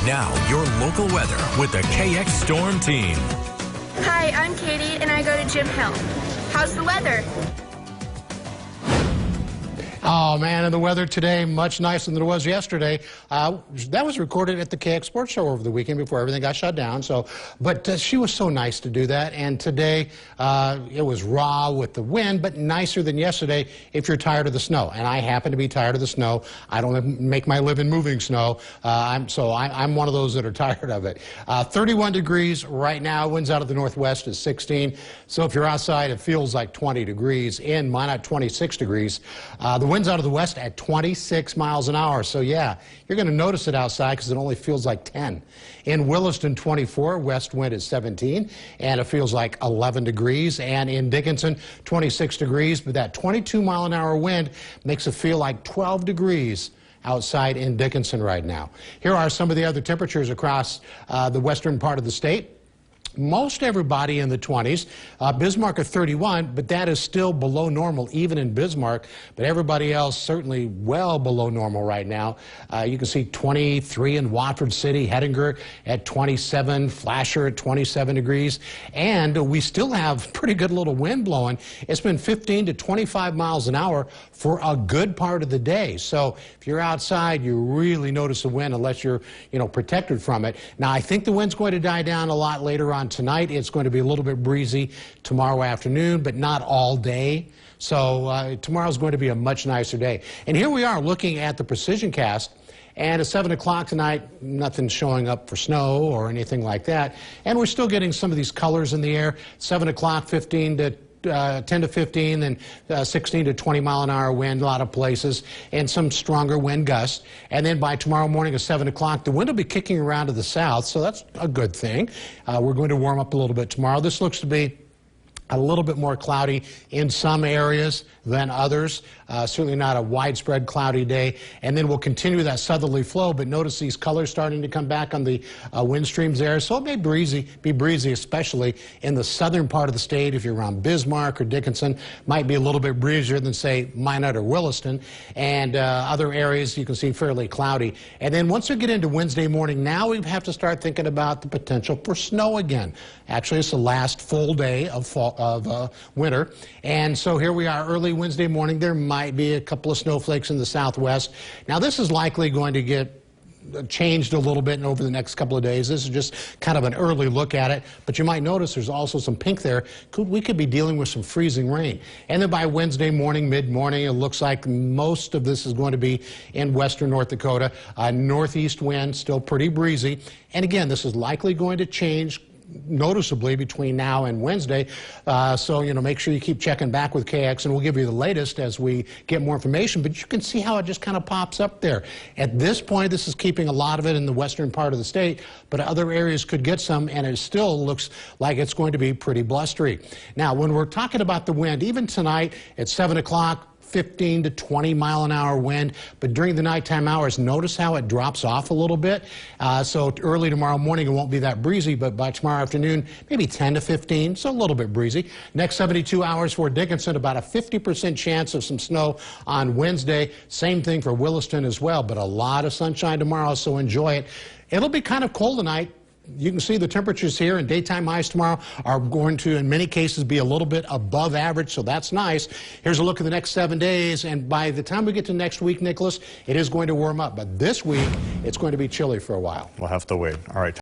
Now, your local weather with the KX Storm Team. Hi, I'm Katie, and I go to Jim Hill. How's the weather? Oh, man, and the weather today much nicer than it was yesterday. That was recorded at the KX Sports Show over the weekend before everything got shut down. But she was so nice to do that. And today it was raw with the wind, but nicer than yesterday if you're tired of the snow. And I happen to be tired of the snow. I don't make my living moving snow. I'm one of those that are tired of it. 31 degrees right now. Winds out of the northwest is 16. So if you're outside, it feels like 20 degrees. In Minot, 26 degrees. The winds out of the west at 26 miles an hour. So, yeah, you're going to notice it outside because it only feels like 10. In Williston, 24. West wind is 17, and it feels like 11 degrees. And in Dickinson, 26 degrees. But that 22-mile-an-hour wind makes it feel like 12 degrees outside in Dickinson right now. Here are some of the other temperatures across the western part of the state. Most everybody in the 20s. Bismarck at 31, but that is still below normal, even in Bismarck. But everybody else certainly well below normal right now. You can see 23 in Watford City, Hettinger at 27, Flasher at 27 degrees. And we still have pretty good little wind blowing. It's been 15 to 25 miles an hour for a good part of the day. So if you're outside, you really notice the wind unless you're, protected from it. Now, I think the wind's going to die down a lot later on tonight. It's going to be a little bit breezy tomorrow afternoon, but not all day. So tomorrow's going to be a much nicer day. And here we are looking at the precision cast. And at 7 o'clock tonight, nothing's showing up for snow or anything like that. And we're still getting some of these colors in the air. 7 o'clock, 10 to 15, then 16 to 20 mile an hour wind, a lot of places, and some stronger wind gusts. And then by tomorrow morning at 7 o'clock, the wind will be kicking around to the south, so that's a good thing. We're going to warm up a little bit tomorrow. This looks to be a little bit more cloudy in some areas than others. Certainly not a widespread cloudy day. And then we'll continue that southerly flow, but notice these colors starting to come back on the wind streams there. So it may be breezy, especially in the southern part of the state. If you're around Bismarck or Dickinson, might be a little bit breezier than, say, Minot or Williston. And other areas you can see fairly cloudy. And then once we get into Wednesday morning, now we have to start thinking about the potential for snow again. Actually, it's the last full day of winter. And so here we are early Wednesday morning. There might be a couple of snowflakes in the southwest. Now, this is likely going to get changed a little bit over the next couple of days. This is just kind of an early look at it. But you might notice there's also some pink there. We could be dealing with some freezing rain. And then by Wednesday morning, mid-morning, it looks like most of this is going to be in western North Dakota. Northeast wind, still pretty breezy. And again, this is likely going to change noticeably between now and Wednesday. So, make sure you keep checking back with KX, and we'll give you the latest as we get more information. But you can see how it just kind of pops up there. At this point, this is keeping a lot of it in the western part of the state, but other areas could get some, and it still looks like it's going to be pretty blustery. Now, when we're talking about the wind, even tonight at 7 o'clock, 15 to 20 mile an hour wind, but during the nighttime hours, notice how it drops off a little bit. So early tomorrow morning, it won't be that breezy, but by tomorrow afternoon, maybe 10 to 15, so a little bit breezy. Next 72 hours for Dickinson, about a 50% chance of some snow on Wednesday. Same thing for Williston as well, but a lot of sunshine tomorrow, so enjoy it. It'll be kind of cold tonight. You can see the temperatures here, and daytime highs tomorrow are going to, in many cases, be a little bit above average, so that's nice. Here's a look at the next 7 days, and by the time we get to next week, Nicholas, it is going to warm up. But this week, it's going to be chilly for a while. We'll have to wait. All right.